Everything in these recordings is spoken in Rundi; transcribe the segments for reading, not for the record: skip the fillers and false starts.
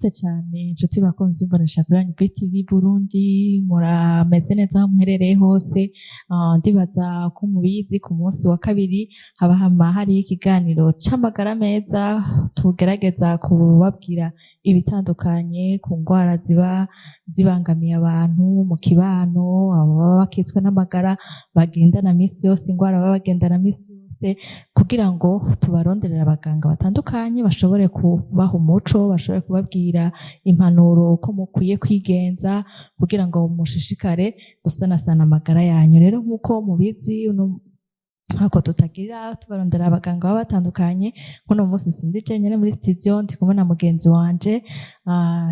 Murakoze cane inshuti bakunzi mbonesha kuri yanyu BTV Burundi, murameze neza aho muherereye hose. Ndibaza ko mubizi ku munsi wa kabiri haba hariho ikiganiro c'amagara meza, tugerageza kubabwira ibitandukanye ku ngwara ziba zibangamiye abantu mu kibano, ababa bakitswe n'amagara bagendana misi yose, ingwara baba bagendana misi yose, kugira ngo tubaronderere abaganga batandukanye bashobore kubaha umuco, bashobore kubabwira impanuro ko mukwiye kwigenza kugira ngo mushishikare gusanasana amagara yanyu. Rero nk'uko mubizi ntako tutagira tubarondera abaganga baba batandukanye, kuno munsi sindi jenyene muri studio, ndi kumwe na mugenzi wanje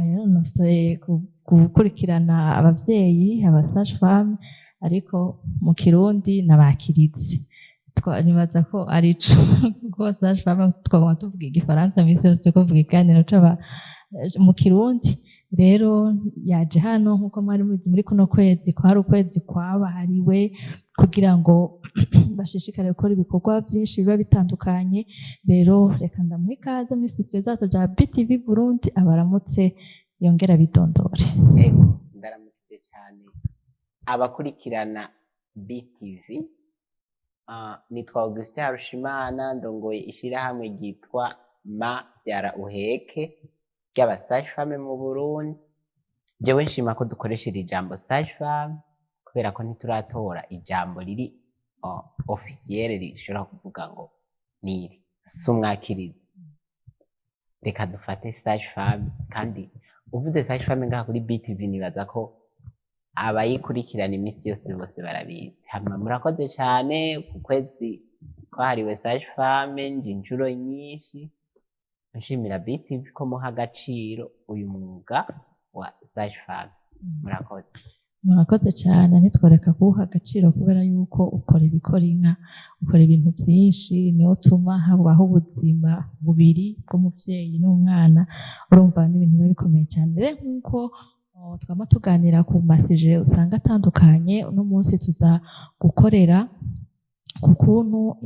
yanonosoye gukurikirana abavyeyi, aba sage femme, ariko mu Kirundi n'abakirizi. Nibaza ko arico kuko sage femme twaguma tuvuga igifaransa misi yose turiko tuvuga ikiganiro c'aba mu Kirundi. Rero yaje hano nkuko mwari mubizi muri kuno kwezi kwari ukwezi kwabahariwe kugira ngo bashishikare gukora ibikorwa vyinshi biba bitandukanye. Rero reka ndamuha ikaze muri studio zacu za BTV Burundi abaramutse yongera bidondore. Ego ndaramutse cyane abakurikirana BTV. Nitwa Augustin Harushimana, ndongoye ishirahamwe ryitwa Vyara Uheke ry'aba sage femme mu Burundi. Jewe nshima ko dukoresheje ijambo sage femme kubera ko ntituratora ijambo riri officiel rishobora kuvuga ngo niri sumwakirizi. Reka dufate sage femme, kandi uvuze sage femme ngaha kuri BTV nibaza ko abayikurikirana imisi yose bose barabizi. Hama murakoze cyane ku kwezi kwahariwe sage femme, nje inshuro nyinshi nshimira BTV ko muha agaciro uyu mwuga wa sage femme. Murakoze. Murakoze cyane, ntitworeka kuwuha agaciro kubera yuko ukora ibikora inka, ukora ibintu vyinshi, niho utuma habaho ubuzima bubiri bw'umuvyeyi n'umwana. Urumva n'ibintu biba bikomeye cyane. Rero nk'uko twama tuganira ku masije usanga atandukanye, uno munsi tuza gukorera ku kuntu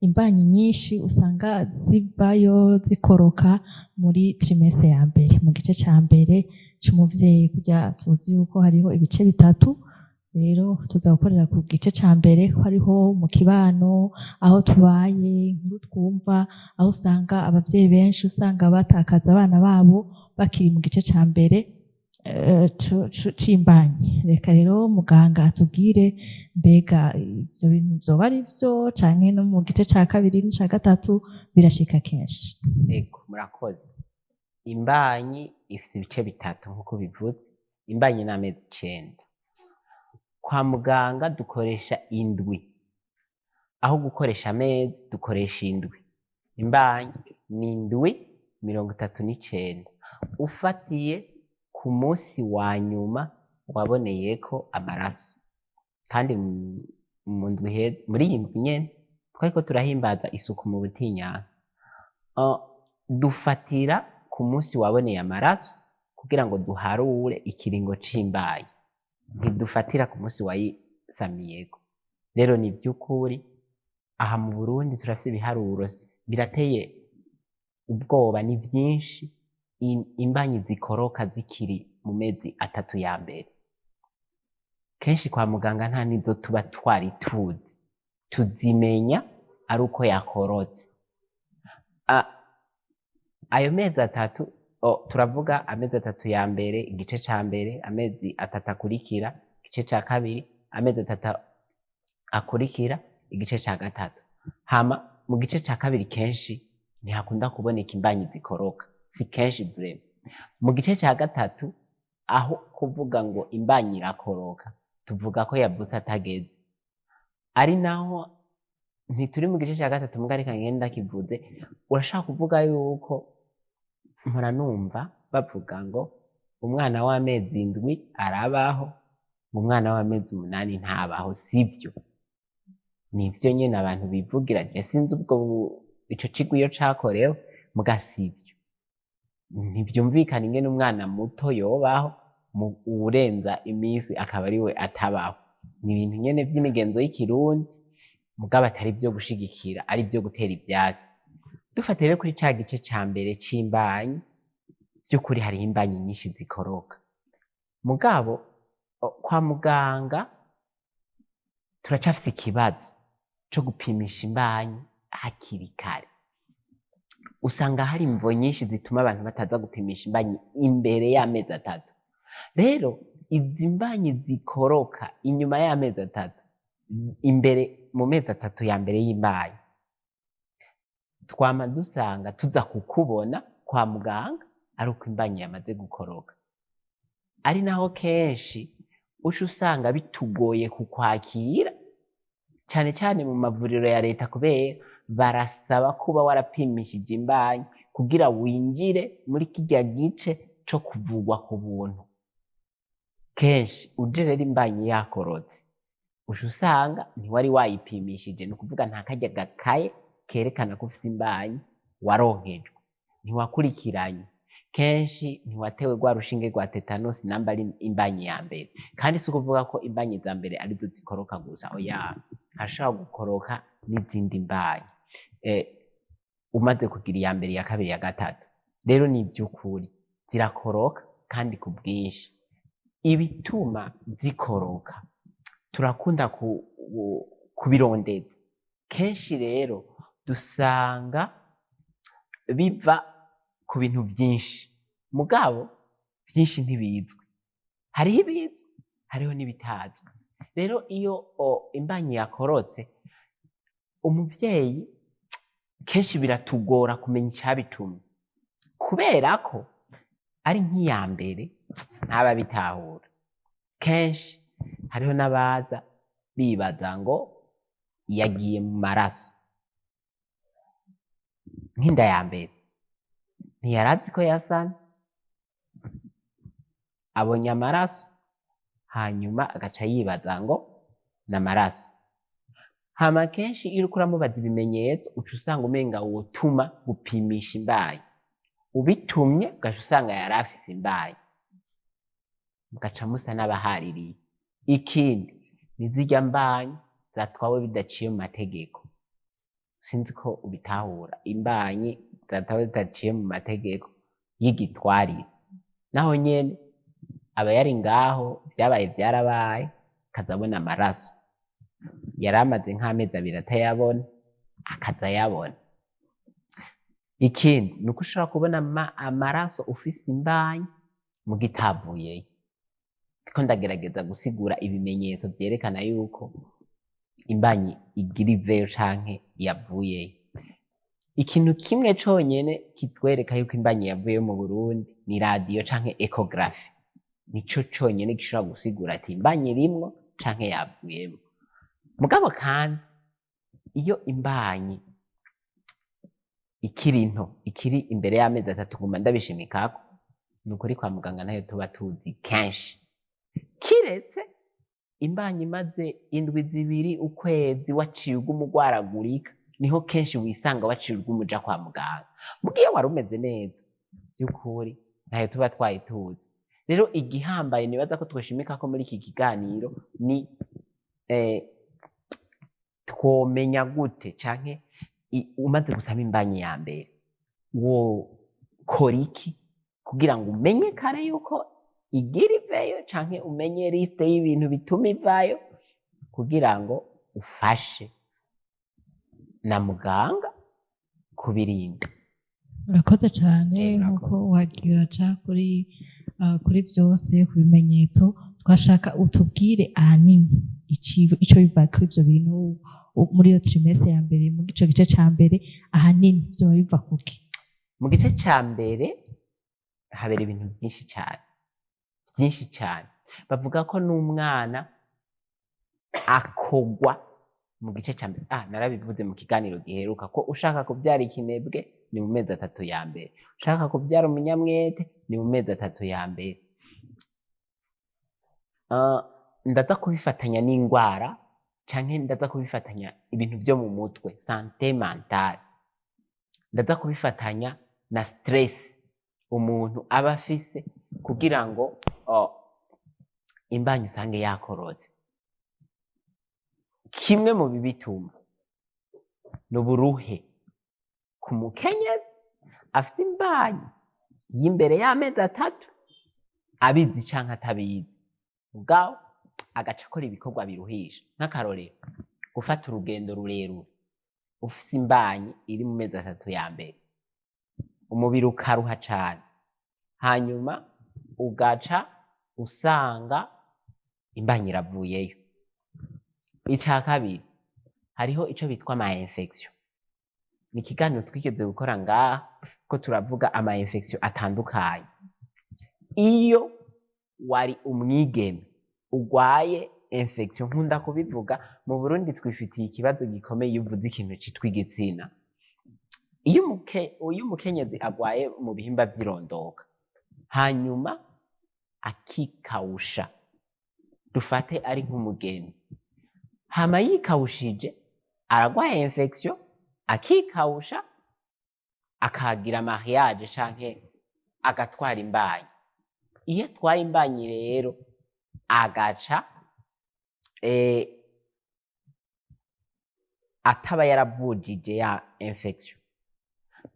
imbanyi nyinshi usanga zivayo zikoroka muri trimestre ya mbere, mu gice ca mbere c'umuvyeyi. Kurya tuzi yuko hariho ibice bitatu, rero tuza gukorera ku gice ca mbere, hariho mu kibano aho tubaye, inkuru twumva, aho usanga abavyeyi benshi usanga batakaza abana babo bakiri mu gice ca mbere c'imbanyi. Reka rero muganga atubwire mbega ivyo bintu vyoba ari vyo canke no mu gice ca kabiri n'ica gatatu birashika kenshi? Ego murakoze. Imbanyi ifise ibice bitatu nkuko bivuze. Imbanyi n'amezi 9. Kwa muganga dukoresha indwi, aho gukoresha amezi dukoresha indwi. Imbanyi ni indwi 39 ufatiye ku munsi wa nyuma waboneyeko amaraso. Kandi muri iyi ndwi nyene twariko turahimbaza isuku mu butinyanka. Dufatira ku munsi waboneye amaraso kugira ngo duharure ikiringo c'imbanyi, ntidufatira ku munsi wayisamiyeko. Rero ni vy'ukuri aha mu Burundi turafise ibiharuro birateye ubwoba, ni vyinshi imbanyi zikoroka zikiri mu mezi 3 ya mbere. Kenshi kwa muganga nta nizo tuba twari tuzi, tuzimenya ari uko yakorotse. Ayo mezi 3 turavuga amezi 3 ya mbere, igice ca mbere, amezi 3 akurikira, igice ca kabiri, amezi 3 akurikira, igice ca gatatu. Hama mu gice ca kabiri kenshi ntihakunda kuboneka imbanyi zikoroka, si kenshi vrema. Mu gice ca gatatu aho kuvuga ngo imbanyi irakoroka, tuvuga ko yavutse atageze. Ari naho ntituri mu gice ca gatatu, muga reka ngenda kivuze, urashaka kuvuga yuko mpora numva bavuga ngo umwana w'amezi 7 arabaho, umwana w'amezi 8 ntabaho. Sivyo, nivyo nyene abantu bivugira. Je sinzi ubwo ico kigo iyo cakorewe, muga sivyo. Ntivyumvikana ingene umwana muto yobaho urenza imisi akaba ariwe atabaho. Ni ibintu nyene vy'imigenzo y'ikirundi mugabo atari vyo gushigikira, ari vyo gutera ivyatsi. Dufatire kuri ca gice ca mbere c'imbanyi, by'ukuri hariho imbanyi nyinshi zikoroka mugabo kwa muganga turacafise ikibazo co gupimisha imbanyi hakiri kare usanga hari imvo nyinshi zituma abantu bataza gupimisha imbanyi imbere y'amezi 3 rero izi mbanyi zikoroka inyuma y'amezi 3 imbere mu mezi 3 ya mbere y'imbanyi twama dusanga tuza kukubona kwa muganga ari uko imbanyi yamaze gukoroka ari naho kenshi uca usanga bitugoye kukwakira cyane cyane mu mavuriro ya leta kubera barasaba kuba warapimishije imbanyi kugira winjire muri kirya gice co kuvugwa ku buntu kenshi uje rero imbanyi yakorotse uca usanga ntiwari wayipimishije ni ukuvuga nta karya gakaye kerekana ko ufise imbanyi waronkejwe ntiwakurikiranye kenshi ntiwatewe rwa rushinge rwa tetanus namba ari imbanyi ya mbere kandi si ukuvuga ko imbanyi za mbere arizo zikoroka gusa oya hashobora gukoroka n'izindi mbanyi umaze kugira iya mbere iya kabiri ya gatatu rero ni iby'ukuri zirakoroka kandi ku bwinshi ibituma zikoroka turakunda kubirondeza kenshi rero dusanga biva ku bintu byinshi mugabo byinshi ntibizwi hariho ibizwi hariho n'ibitazwi rero iyo imbanyi yakorotse umuvyeyi kenshi biratugora kumenya icyabitumye kubera ko ari nk'iya mbere ntaba bitahura kenshi hariho n'abaza bibaza ngo yagiye mu maraso nk'inda ya mbere ntiyarazi ko yasana abonye amaraso hanyuma agaca yibaza ngo n'amaraso hama kenshi iyo uriko uramubaza ibimenyetso uca usanga umenga wotuma gupimisha imbanyi ubitumye ugaca usanga yari afise imbanyi mugaca musa n'abahaririye ikindi nizirya mbanyi zatwawe bidaciye mu mategeko sinzi ko ubitahura imbanyi zatwawe bidaciye mu mategeko y'igitwarire naho nyene aba yari ngaho vyabaye vyarabaye kazabona amaraso yari amaze nk'amezi 2 atayabona akaza yabona ikindi nuko ushobora kubona amaraso ufise imbanyi mu gitavuyeyo ko ndagerageza gusigura ibimenyetso vyerekana yuko imbanyi igira iveyo canke yavuyeyo ikintu kimwe conyene kitwereka yuko imbanyi yavuyeyo mu Burundi ni radio canke ecography nico conyene gishobora gusigura ati imbanyi irimwo canke yavuyemo mugabo kandi iyo imbanyi ikiri nto ikiri imbere y'amezi 3 nguma ndabishimikako nukuri kwa muganga nayo tuba tuzi kenshi kiretse imbanyi maze 7 ukwezi waciye umugwaragurika niho kenshi wisanga waciye umuja kwa muganga mugiye wari umeze neza by'ukuri nayo tuba twayituzi rero igihambaye nibaza ko twashimika ko muri iki kiganiro ni twomenya gute canke umaze gusama imbanyi ya mbere wo koriki kugira ngo umenye kare yuko igira iveyo canke umenye liste y'ibintu bituma ivayo kugira ngo ufashe na muganga kubirinda. Urakoze cyane nkuko wagira ca kuri byose ku bimenyetso twashaka utubwire ahanini ico biva kuri ibyo bintu muri iyo trimestre ya mbere mu gice ca mbere ahanini byo biva kuki mu gice ca mbere habera ibintu byinshi cyane bavuga ko n'umwana akogwa mu gice ca mbere narabivuze mu kiganiro giheruka ko ushaka kubyara ikinebwe ni mu mezi 3 ya mbere ushaka kubyara umunyamwete ni mu mezi 3 ya mbere ndaza kubifatanya n'ingwara canke ndaza kubifatanya ibintu byo mu mutwe santé mentale ndaza kubifatanya na stress umuntu aba afise kugira ngo imbanyi usange yakorotse kimwe mu bibituma n'uburuhe ku mukenyezi afise imbanyi y'imbere y'amezi 3 abizi canke atabizi ubwaho agaca akora ibikorwa biruhisha nk'akarorero gufata urugendo rurerure ufise imbanyi iri mu mezi 3 ya mbere umubiri ukaruha cane hanyuma ugaca usanga imbanyi iravuyeyo. Ica kabiri hariho ico bitwa ama infection. Ni ikiganiro twigeze gukora ngaha ko turavuga ama infection atandukanye. Iyo wari umwigeme ugwaye infection nkunda kubivuga mu Burundi twifitiye ikibazo gikomeye iyo uvuze ikintu citwa igitsina. Iyo umukenyezi agwaye mu bihimba vy'irondoka hanyuma akikawusha dufate ari nk'umugeni hama yikawushije aragwaye infection akikawusha akagira mariage canke agatwara imbanyi. Iyo atwaye imbanyi rero agaca ataba yaravujije ya infection.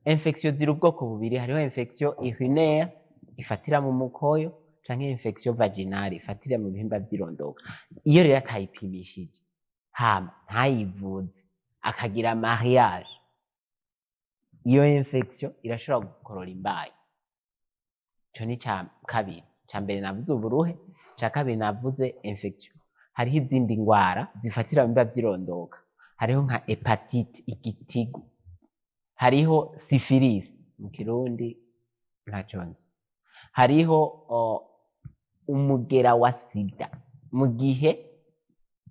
Infection ziri ubwoko bubiri, hariho infection urinaire ifatira mu mukoyo canke infection vaginale ifatira mu bihimba vy'irondoka. Iyo rero atayipimishije hama ntayivuze akagira mariage, iyo infection irashobora gukorora imbanyi. Ico ni ca kabiri. Ca mbere navuze uburuhe, ca kabiri navuze infection. Hariho izindi ngwara zifatira mu bihimba vy'irondoka, hariho nka hepatite igitigu, hariho syphilis mu Kirundi ntaco nzi, hariho umugera wa sida. Mu gihe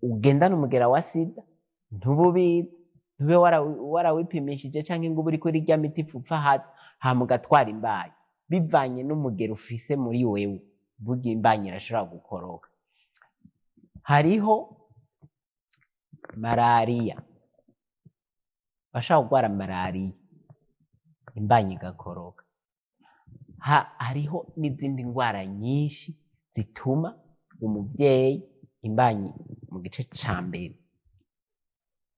ugendana umugera wa sida ntububizi, ntube warawipimishije canke ngo uriko urarya miti ipfupfa hasi hama ugatwara imbanyi bivanye n'umugera ufise muri wewe, burya imbanyi irashobora gukoroka. Hariho malaria, bashobora kugwara malaria imbanyi igakoroka. Hariho n'izindi ngwara nyinshi zituma umuvyeyi imbanyi mu gice ca mbere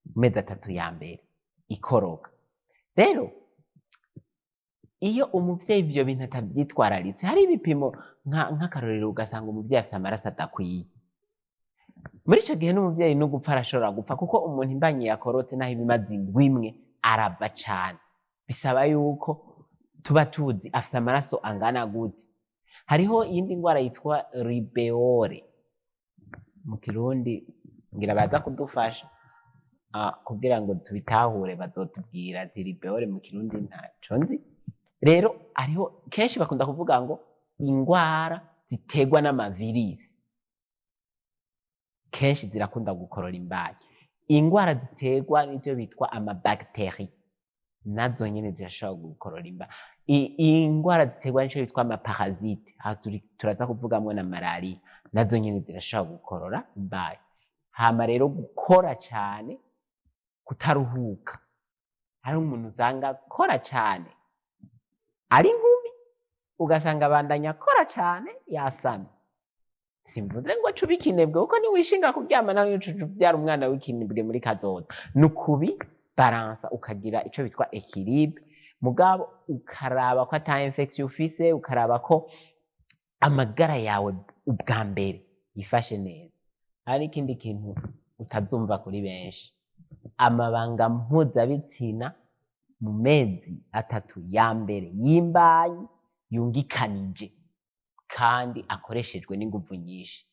mu mezi 3 ya mbere ikoroka. Rero iyo umuvyeyi ivyo bintu atavyitwararitse, hari ibipimo nk'akarorero ugasanga umuvyeyi afise amaraso adakwiye, muri ico gihe n'umuvyeyi no gupfa arashobora gupfa, kuko umuntu imbanyi yakorotse naho ibimaze indwi imwe arava cane. Bisaba yuko tuba tuzi afise amaraso angana gute. Hariho iyindi ngwara yitwa ribeole mu Kirundi, ngira baza kudufasha kugira ngo tubitahure, bazotubwira ati ribeole mu Kirundi ntaco nzi. Rero hariho kenshi bakunda kuvuga ngo ingwara ziterwa n'amavirisi kenshi zirakunda gukorora imbanyi. Ingwara ziterwa n'ivyo bitwa amabacteri nazo nyene zirashobora gukorora imbanyi. Ingwara ziterwa n'ico bitwa amaparasite, aha turaza kuvugamwo na malaria, nazo nyene zirashobora gukorora imbanyi. Hama rero gukora cane, kutaruhuka. Hari umuntu usanga akora cane ari nkumi, ugasanga abandanya akora cane yasamye. Simvuze ngo ace ubikinebwe kuko niwishinga kuryama nawe uvyara umwana w'ikinebwe muri kazoza. Nukubi balansa ukagira ico bitwa equilibre, mugabo ukaraba ko ata infection ufise, ukaraba ko amagara yawe ubwa mbere yifashe neza. Hari ikindi kintu utazumva kuri benshi, amabanga mpuzabitsina mu mezi 3 ya mbere y'imbanyi yungikanije kandi akoreshejwe n'inguvu nyinshi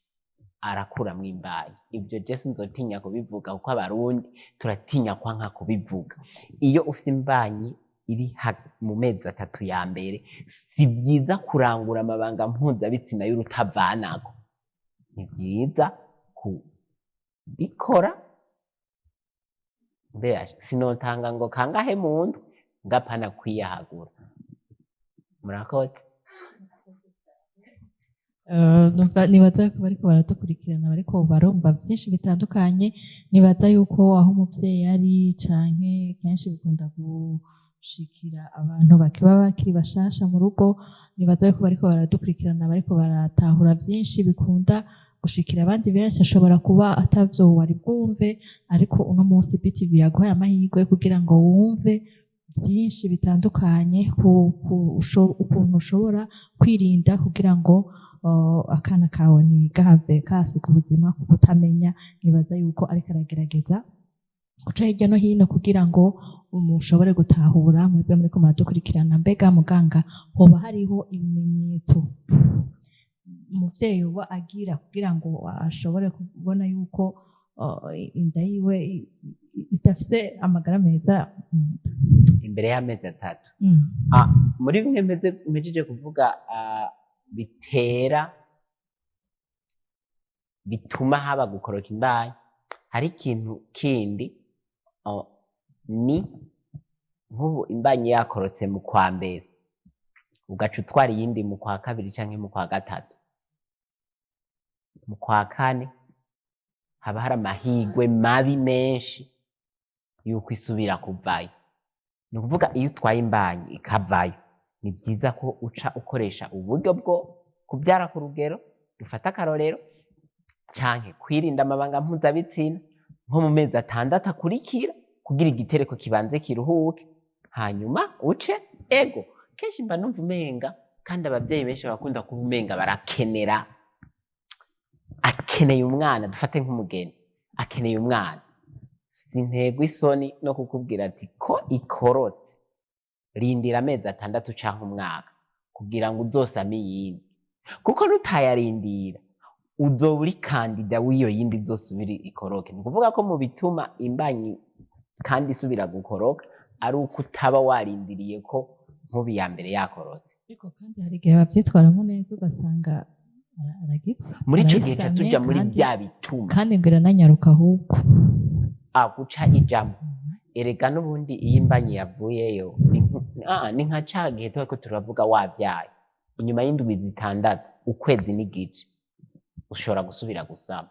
arakuramwo imbanyi. Ivyo je sinzotinya kubivuga kuko abarundi turatinya kwanka kubivuga. Iyo ufise imbanyi iri mu mezi 3 ya mbere, si vyiza kurangura amabanga mpuzabitsina y'urutavanako. Ni vyiza kubikora, mbere sinotanga ngo kangahe mu ndwi ngapana kwiyahagura. Murakoze. Nibaza ko bariko baradukurikirana, bariko barumva vyinshi bitandukanye. Nibaza yuko aho umuvyeyi ari canke kenshi bikunda gushikira abantu bakiri bashasha mu rugo. Nibaza yuko bariko baradukurikirana, bariko baratahura vyinshi bikunda gushikira abandi benshi. Ashobora kuba atavyo wari bwumve, ariko uno munsi BTV yaguhaye amahirwe kugira ngo wumve vyinshi bitandukanye ukuntu ushobora kwirinda kugira ngo akana kawe ntigahave kasiga ubuzima ku kutamenya. Nibaza yuko ariko aragerageza guca hirya no hino kugira ngo mushobore gutahura mwebwe muriko muradukurikirana. Mbega muganga, hoba hariho ibimenyetso umuvyeyi uba agira kugira ngo ashobore kubona yuko inda yiwe idafise amagara meza imbere y'amezi 3? Muri bimwe mpejeje kuvuga bituma haba gukoroka imbanyi, hari ikintu kindi ni nk'ubu imbanyi yakorotse mu kwa mbere ugaca utwara iyindi mu kwa kabiri canke mu kwa gatatu, mu kwa kane haba hari amahigwe mabi menshi yuko isubira kuvayo. Ni ukuvuga iyo utwaye imbanyi ikavayo, ni vyiza ko uca ukoresha uburyo bwo kuvyara ku rugero, dufata akarorero, canke kwirinda amabanga mpuzabitsina nko mu mezi 6 akurikira kugira igitereko kibanze kiruhuke, hanyuma uce ego. Kenshi mba numva umenga, kandi abavyeyi benshi bakunda kuba umenga akeneye umwana, dufate nk'umugeni akeneye umwana, sintegwa isoni no kukubwira ati ko ikorotse rindira amezi 6 canke umwaka kugira ngo uzosame iyindi, kuko nutayarindira uzoba uri kandida w'iyo yindi izosubira ikoroke. Ni ukuvuga ko mu bituma imbanyi kandi isubira gukoroka ari uko utaba warindiriye ko nk'ubu iya mbere yakorotse. Ariko kandi hari igihe bavyitwaramo neza ugasanga aragitse muri ico gihe tuja muri bya bituma, kandi ngo irananyaruka ahubwo guca ijambo. Erega n'ubundi iyo imbanyi yavuyeyo ni nka ca gihe turiko turavuga wavyaye, inyuma y'indwi 6 ukwezi n'igice ushobora gusubira gusama.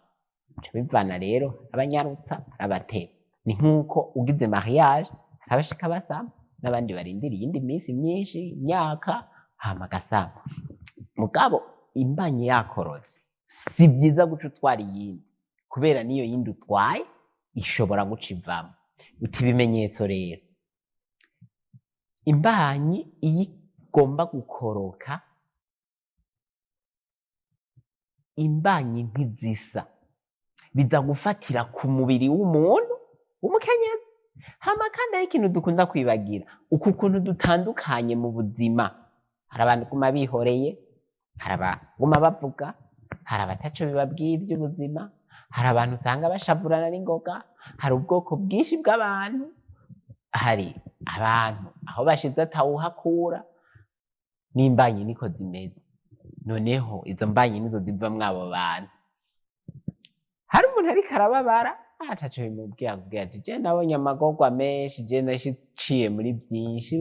Bivana rero abanyarutsa abatera, ni nk'uko ugize mariage abashika basama n'abandi barindira iyindi minsi myinshi imyaka hama gasama. Mugabo imbanyi yakorotse si vyiza guca utwara iyindi, kubera niyo yindi utwaye ishobora guca ivamo. Uti ibimenyetso rero, imbanyi iyo igomba gukoroka, imbanyi ntizisa, biza gufatira ku mubiri w'umuntu w'umukenyezi. Hama kandi hari ikintu dukunda kwibagira, uku kuntu dutandukanye mu buzima. Hari abantu guma bihoreye, hari abaguma bavuga, hari abataco bibabwiye ivy'ubuzima, hari abantu usanga bashavurana n'ingoga, hari ubwoko bwinshi bw'abantu, hari abantu aho bashize atawuhakura. N'imbanyi niko zimeze. Noneho izo mbanyi nizo zivamwo abo bantu. Hari umuntu ariko arababara ataco bimubwira, akubwira ati je nabonye amagorwa menshi, je nashiciye muri vyinshi,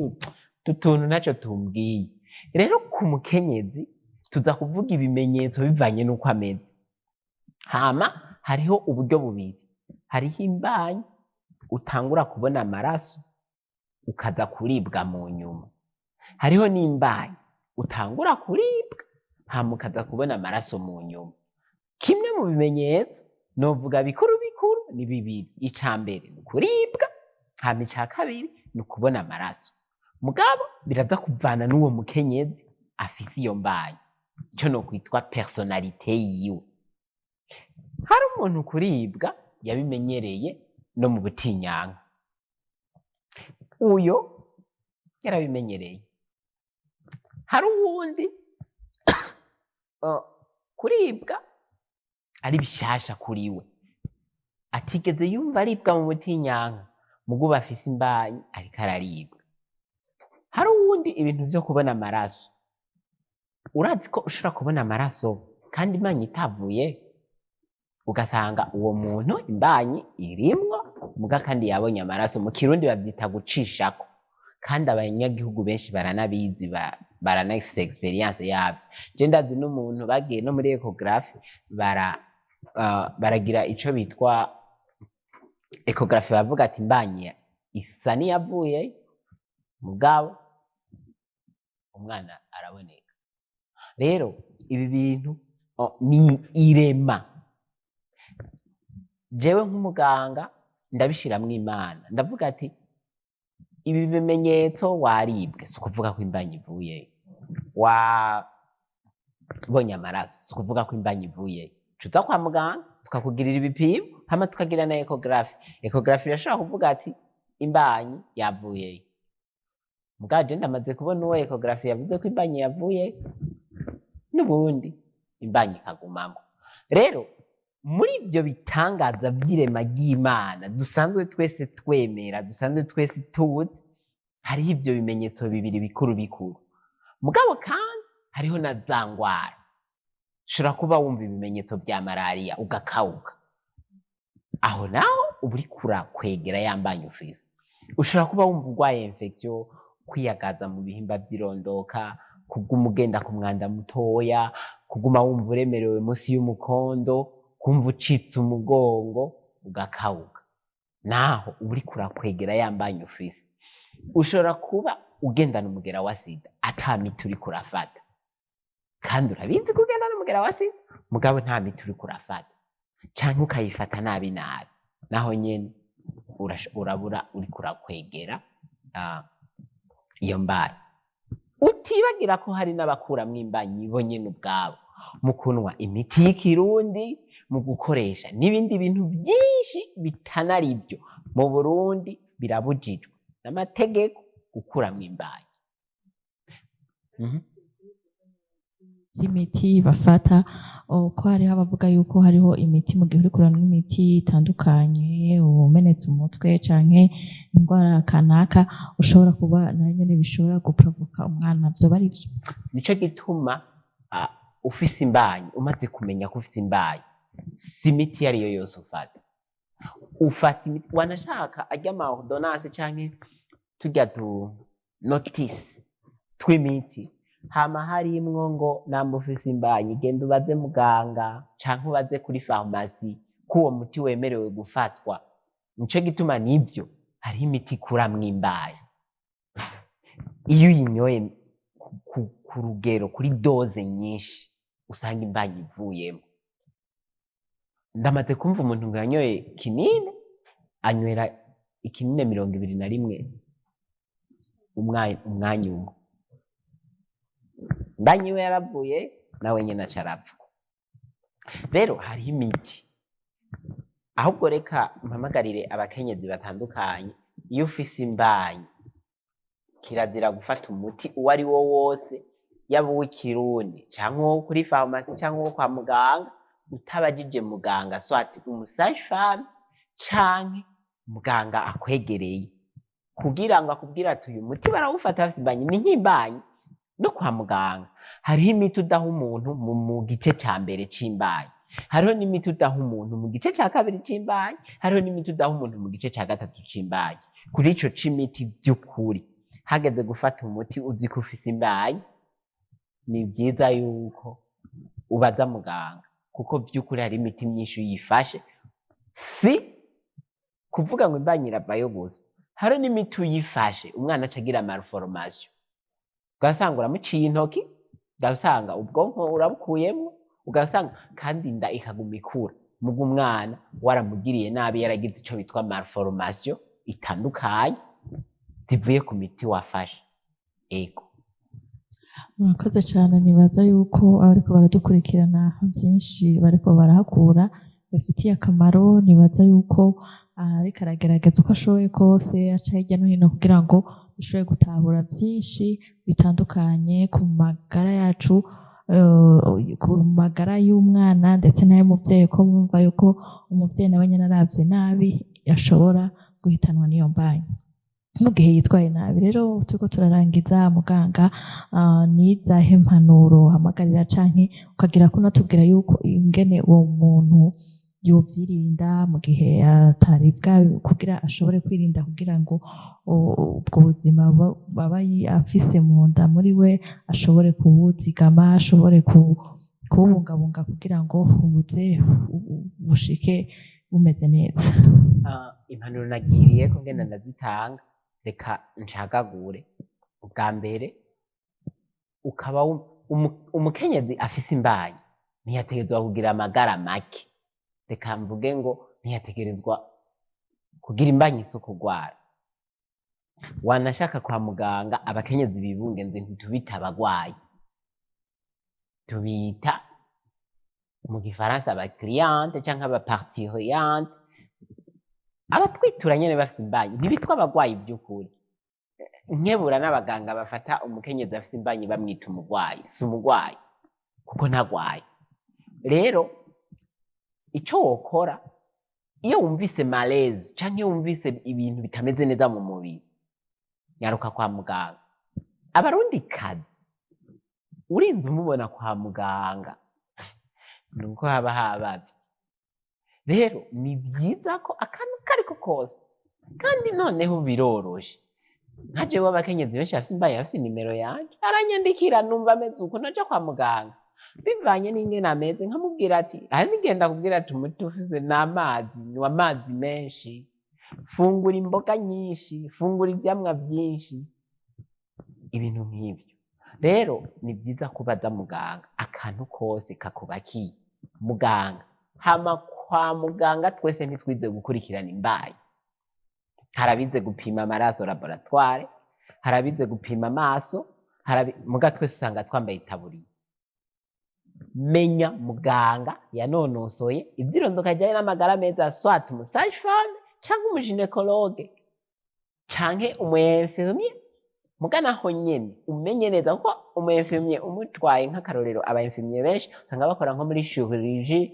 tutuntu naco tumbwiye. Rero ku mukenyezi tuza kuvuga ibimenyetso bivanye n'uko ameze. Hama hariho uburyo bubiri, hariho imbanyi utangura kubona amaraso ukaza kuribwa mu nyuma, hariho n'imbanyi utangura kuribwa hama ukaza kubona amaraso mu nyuma. Kimwe mu bimenyetso novuga bikuru bikuru ni bibiri. Ica mbere ni kuribwa, hama ica kabiri ni ukubona amaraso. Mugabo biraza kuvana n'uwo mukenyezi afise iyo mbanyi, ico no kwitwa personalite yiwe. Hari umuntu kuribwa yabimenyereye no mu butinyanka, uyo yarabimenyereye. Hari uwundi kuribwa ari bishasha kuriwe, atigeze yumva aribwa mu butinyanka, muguba afise imbanyi ariko araribwa. Hari uwundi ibintu vyo kubona amaraso, urazi ko ushobora kubona amaraso kandi imbanyi itavuye, ugasanga uwo muntu imbanyi irimwo muga kandi yabonye amaraso. Mu Kirundi bavyita gucishako, kandi abanyagihugu benshi baranabizi, baranafise experience yavyo. Je ndazi n'umuntu bagiye no muri ecographe baragira ico bitwa ecographe, bavuga ati imbanyi isa niyavuye mugabo umwana araboneka. Rero ibi bintu ni irema. Jewe nk'umuganga ndabishiramwo Imana, ndavuga ati ibi bimenyetso waribwe si ukuvuga ko imbanyi ivuyeyo, wabonye amaraso si ukuvuga ko imbanyi ivuyeyo, uza kwa muganga tukakugirira ibipimo hama tukagira na ekogarafi. Ekogarafi irashobora kuvuga ati imbanyi yavuyeyo, mugabo je ndamaze kubona uwo ekogarafi yavuze ko imbanyi yavuyeyo n'ubundi imbanyi ikagumamo. Rero muri ivyo bitangaza vy'irema ry'Imana dusanzwe twese twemera, dusanzwe twese tuzi, hariho ivyo bimenyetso bibiri bikuru bikuru. Mugabo kandi hariho na za ngwara. Ushobora kuba wumva ibimenyetso vya malariya ugakawuka, aho naho uba uriko urakwegera ya mbanyi ufise. Ushobora kuba wumva urwaye infection, kwiyagaza mu bihimba vy'irondoka, kuguma ugenda ku mwanda mutoya, kuguma wumva uremerewe munsi y'umukondo, kumva ucitse umugongo ugakawuka, naho uba uriko urakwegera ya mbanyi ufise. Ushobora kuba ugendana umugera wa sida ata miti uriko urafata, kandi urabizi ko ugendana umugera wa sida mugabo nta miti uriko urafata, canke ukayifata nabi nabi, naho nyene urabura uriko urakwegera iyo mbanyi. Utibagira ko hari n'abakuramwo imbanyi bo nyene ubwabo mu kunwa imiti y'ikirundi, mu gukoresha n'ibindi bintu byinshi bitanari byo. Mu Burundi birabujijwe n'amategeko gukuramwo imbanyi. Imiti bafata ko hariho abavuga yuko hariho imiti mu gihe uriko uranywa imiti itandukanye, umenetse umutwe canke indwara kanaka, ushobora kuba nayo nyene bishobora guprovoka umwana, vyoba ari vyo? Nico gituma ufise imbanyi, umaze kumenya ko ufise imbanyi, si imiti iyo ariyo yose ufata. Ufata imiti wanashaka arya ama ordonnance canke turya tu notice tw'imiti, hama harimwo ngo namba ufise imbanyi genda ubaze muganga canke ubaze kuri farumasi ko uwo muti wemerewe gufatwa. Nico gituma nivyo hariho imiti ikuramwo imbanyi, iyo uyinyoye ku rugero, kuri doze nyinshi, usanga imbanyi ivuyemo. Ndamaze kumva umuntu ngo yanyoye kinini, anywera ikinini 21 umwanya umwe, imbanyi we yaravuye nawe nyene aca arapfa. Rero hariho imiti, ahubwo reka mpamagarire abakenyezi batandukanye, iyo ufise imbanyi kirazira gufata umuti uwo ari wo wose, yaba uw'ikirundi canke uwo kuri farumasi canke uwo kwa muganga, utabajije muganga swati umusage-femme canke muganga akwegereye, kugira ngo akubwire ati uyu muti barawufata bafise imbanyi. Ni nk'imbanyi no kwa muganga hariho imiti udaha umuntu mu gice ca mbere c'imbanyi, hariho n'imiti udaha umuntu mu gice ca kabiri c'imbanyi, hariho n'imiti udaha umuntu mu gice ca gatatu c'imbanyi. Kuri ico c'imiti vy'ukuri, hageze gufata umuti uzi ko ufise imbanyi, ni vyiza yuko ubaza muganga, kuko vy'ukuri hari imiti myinshi uyifashe si kuvuga ngo imbanyi iravayo gusa, hari n'imiti uyifashe umwana acagira malformation, ugasanga uramuciye intoki, ugasanga ubwonko urabukuyemwo, ugasanga kandi inda ikaguma ikura, muga umwana waramugiriye nabi, yaragize ico bitwa malformation itandukanye zivuye ku miti wafashe. Ego, murakoze cane. Nibaza yuko abariko baradukurikirana vyinshi bariko barahakura bifitiye akamaro. Nibaza yuko ariko aragerageza uko ashoboye kose aca hirya no hino kugira ngo dushobore gutahura vyinshi bitandukanye ku magara yacu, ku magara y'umwana ndetse n'ay'umuvyeyi, ko bumva yuko umuvyeyi nawe nyene aravye nabi ashobora guhitanwa n'iyo mbanyi mu gihe yitwaye nabi. Rero turiko turarangiza, muganga, nizahe mpanuro hamagarira canke ukagira ko unatubwira yuko ingene uwo muntu yovyirinda mu gihe atari kugira ashobore kwirinda, kugira ngo ubwo buzima baba afise mu nda muri we ashobore kubuzigama, ashobore kubungabunga kugira ngo ubuze bushike bumeze neza. Impanuro nagiriye ko ngenda ndazitanga, reka ncagagure. Ubwa mbere, ukaba umukenyezi afise imbanyi ntiyategerezwa kugira amagara make. Reka mvuge ngo ntiyategerezwa kugira imbanyi si ukugwara, wanashaka kwa muganga abakenyezi bibungenze ntitubita abagwayi, tubita mu gifaransa aba cliente canke aba parturiante, abatwitura nyene bafise imbanyi ntibitwa abagwayi by'ukuri. Nkebura n'abaganga bafata umukenyezi afise imbanyi bamwita umugwayi, si umugwayi kuko ntagwaye. Rero ico wokora iyo wumvise malaise canke wumvise ibintu bitameze neza mu mubiri, nyaruka kwa muganga. Abarundi kazi urinze umubona kwa muganga nuko haba habavye. Rero ni vyiza ko akantu kariko kose, kandi noneho biroroshe. Nka jewe abakenyezi benshi bafise imbanyi bafise nimero yanje, aranyandikira numva ameze uko naja kwa muganga bivanye n'ingene ameze, nkamubwira ati hari nigenda kubwira ati umuti ufise n'amazi, nywa amazi menshi, fungura imboga nyinshi, fungura ivyamwa vyinshi, ibintu nk'ivyo. Rero ni vyiza kubaza muganga akantu kose kakubakiye. Muganga hama kwa muganga twese ntitwize gukurikirana imbanyi. Harabize gupima amaraso laboratoire, harabize gupima amaso, muga twese usanga twambaye itaburiya. Menya muganga yanonosoye ivyirondoka ryari n'amagara meza, soit umu sage femme canke umu gynecologue canke umu infirmier. Muga naho nyene umenye neza kuko umu infirmier umutwaye nk'akarorero, aba infirmier benshi usanga bakora nko muri chirurgie,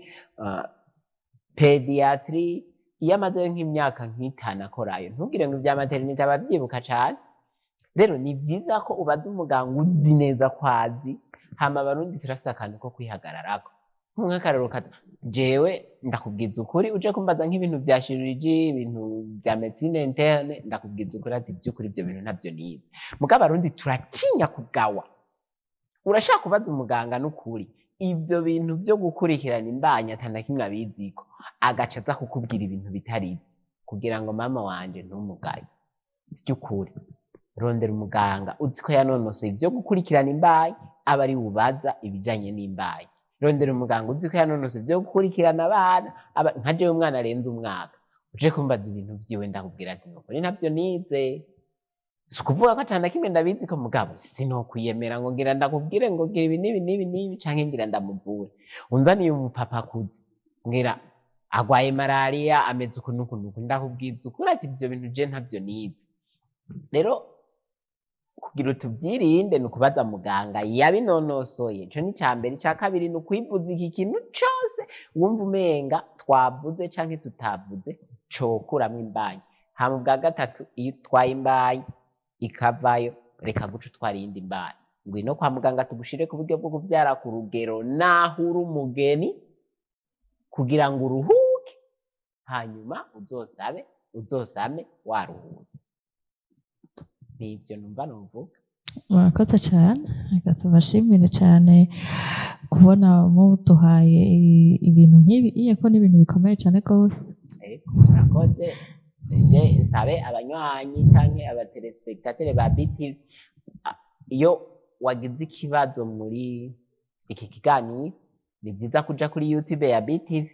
pédiatrie. Iyo amaze nk'imyaka nk'itanu akorayo, ntugire ngo ivya maternité abavyibuka cane. Rero ni vyiza ko ubaza umuganga uzi neza kwazi. Hama abarundi turafise akantu ko kwihagararako, nk'akarorero kata jewe ndakubwiza ukuri, uje kumbaza nk'ibintu vya chirurgie, ibintu vya médecine interne, ndakubwiza ukuri ati vy'ukuri ivyo bintu ntavyo nize. Muga abarundi turatinya kugawa. Urashaka kubaza umuganga n'ukuri ivyo bintu vyo gukurikirana imbanyi atana kimwe abiziko, agaca aza kukubwira ibintu bitari kugira ngo mama wanje ntumugaye. Vy'ukuri rondera umuganga uzi ko yanonosoye ivyo gukurikirana imbanyi, aba ari ubaza ibijanye n'imbanyi. Rondera umuganga uzi ko yanonosoye ivyo gukurikirana abana, nka jewe umwana arenze umwaka, uje kumbaza ibintu vyiwe ndakubwira ati nukuri ntavyo nize. Si ukuvuga ko atana kimwe ndabizi ko mugabo sinokwiyemera ngo ngira ndakubwire ngo gira ibi n'ibi canke ngira ndamuvure. Unzaniye umupapa kuzi ngira agwaye malaria ameze uku nuku nuku, ndakubwiza ukuri ati ivyo bintu je ntavyo nize. Rero kugira utuvyirinde ni ukubaza muganga yabinonosoye. Ico ni icambere. Ica kabiri ni ukwivuza iki kintu cose wumva umenga twavuze canke tutavuze cokuramwo imbanyi. Hama bwa gatatu, iyo utwaye imbanyi ikavayo, reka guca utwara iyindi mbanyi. Ngwino kwa muganga tugushire ku buryo bwo kuvyara ku rugero naho uri umugeni, kugira ngo uruhuke, hanyuma uzosame waruhutse. Nivyo numva novuga. Murakoze cane, reka tubashimire cane kubona muduhaye ibintu nk'ibi, iyeko n'ibintu bikomeye cane gose. Murakoze. Je nsabe abanywanyi canke abatelespectateurs ba BTV, iyo wagize ikibazo muri iki kiganiro, ni vyiza kuja kuri YouTube ya BTV,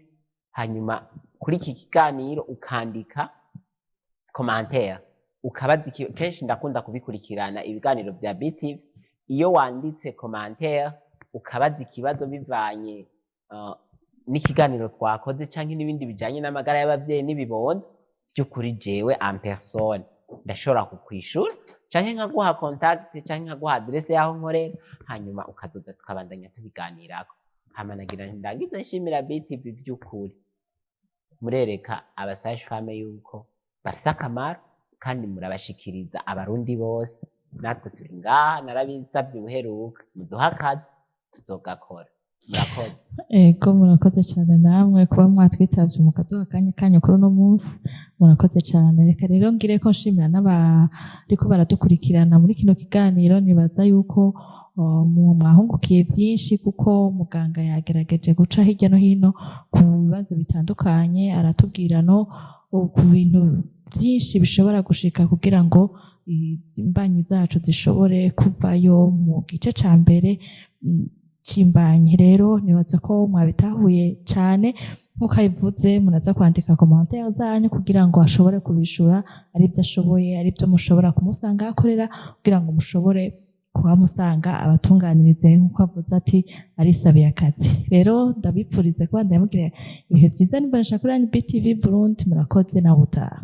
hanyuma kuri iki kiganiro ukandika commentaire, ukabaza kenshi ndakunda kubikurikirana ibiganiro vya BTV. Iyo wanditse commentaire ukabaza ikibazo bivanye n'ikiganiro twakoze canke n'ibindi bijanye n'amagara y'abavyeyi n'ibibondo, vy'ukuri jewe en personne ndashobora kukwishura canke nkaguha contact canke nkaguha adresse yaho nkorera, hanyuma ukazoza tukabandanya tubiganirako. Hama nagira ndangize nshimira BTV vy'ukuri, murereka aba sage femme yuko bafise akamaro kandi murabashikiriza abarundi bose. Natwe turi ngaha, narabisavye ubuheruka, muduha akazi tuzogakora. Murakoze. Ego murakoze cane namwe kuba mwatwitavye mukaduha akanya kanyu kuri uno munsi, murakoze cane. Reka rero ngire ko nshimira n'abariko baradukurikirana muri kino kiganiro. Nibaza yuko mwahungukiye vyinshi, kuko muganga yagerageje guca hirya no hino ku bibazo bitandukanye, aratubwira no ku bintu vyinshi bishobora gushika kugira ngo imbanyi zacu zishobore kuvayo. Mu gice ca mbere c'imbanyi. Rero nibaza ko mwabitahuye cane nk'uko abivuze, munaza kwandika commentaire zanyu kugira ngo ashobore kubishura ari byo ashoboye, ari byo mushobora kumusanga akorera kugira ngo mushobore kuhamusanga abatunganirize nk'uko avuze ati arisabiye akazi. Rero ndabipfurize kubandanya mugira ibihe vyiza n'imbonesha kuri BTV Burundi, murakoze na butaha.